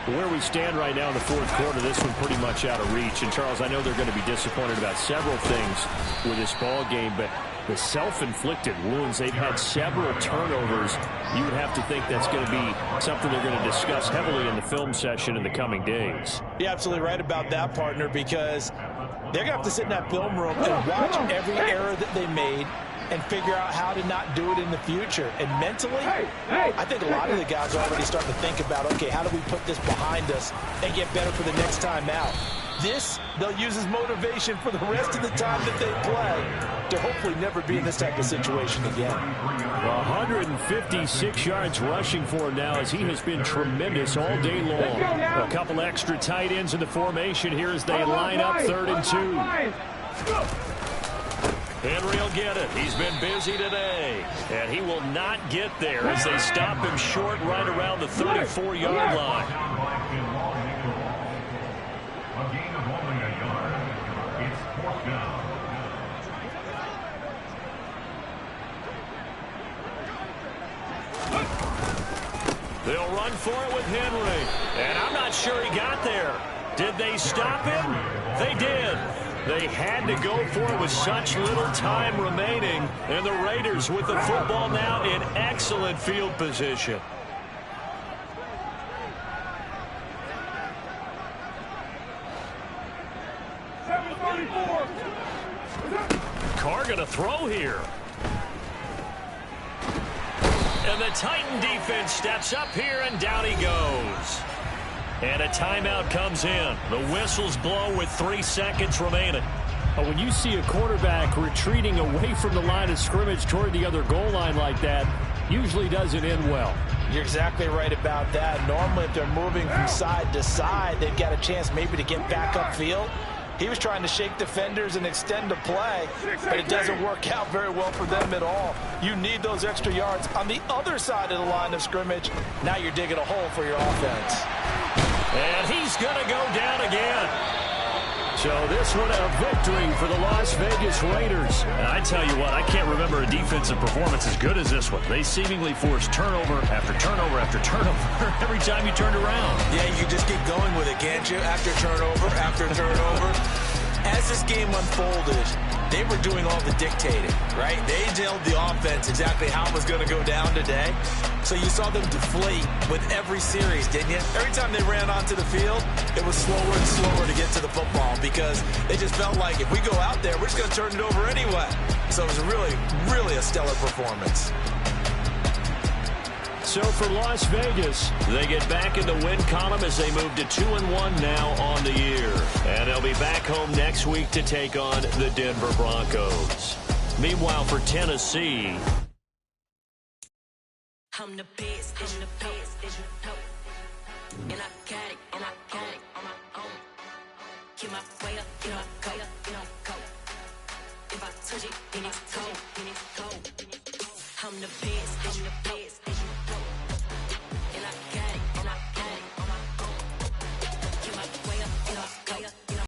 [SPEAKER 4] Where we stand right now in the fourth quarter, this one pretty much out of reach. And, Charles, I know they're going to be disappointed about several things with this ball game, but the self-inflicted wounds, they've had several turnovers. You would have to think that's going to be something they're going to discuss heavily in the film session in the coming days.
[SPEAKER 5] You're absolutely right about that, partner, because they're going to have to sit in that film room and watch every error that they made and figure out how to not do it in the future. And mentally, I think a lot of the guys are already starting to think about, okay, how do we put this behind us and get better for the next time out? This, they'll use as motivation for the rest of the time that they play to hopefully never be in this type of situation again.
[SPEAKER 4] 156 yards rushing for him now as he has been tremendous all day long. A couple extra tight ends in the formation here as they line up 3rd and 2. Henry will get it. He's been busy today. And he will not get there as they stop him short right around the 34-yard line.
[SPEAKER 7] A gain of only a yard. It's 4th down.
[SPEAKER 4] They'll run for it with Henry. And I'm not sure he got there. Did they stop him? They did. They had to go for it with such little time remaining. And the Raiders with the football now in excellent field position. Carr going to throw here. And the Titan defense steps up here, and down he goes. And a timeout comes in. The whistles blow with 3 seconds remaining. When you see a quarterback retreating away from the line of scrimmage toward the other goal line like that, usually doesn't end well.
[SPEAKER 5] You're exactly right about that. Normally, if they're moving from side to side, they've got a chance maybe to get back upfield. He was trying to shake defenders and extend the play, but it doesn't work out very well for them at all. You need those extra yards on the other side of the line of scrimmage. Now you're digging a hole for your offense.
[SPEAKER 4] And he's going to go down again. So this one a victory for the Las Vegas Raiders. And I tell you what, I can't remember a defensive performance as good as this one. They seemingly forced turnover after turnover after turnover every time you turned around.
[SPEAKER 5] Yeah, you just keep going with it, can't you? After turnover, after turnover. As this game unfolded, they were doing all the dictating, right? They told the offense exactly how it was going to go down today. So you saw them deflate with every series, didn't you? Every time they ran onto the field, it was slower and slower to get to the football because they just felt like if we go out there, we're just going to turn it over anyway. So it was really, really a stellar performance.
[SPEAKER 4] So for Las Vegas, they get back in the win column as they move to 2-1 now on the year. And they'll be back home next week to take on the Denver Broncos. Meanwhile, for Tennessee,
[SPEAKER 2] I'm the best, and I got it, on my own. Keep my way up, go. If I touch it, then it's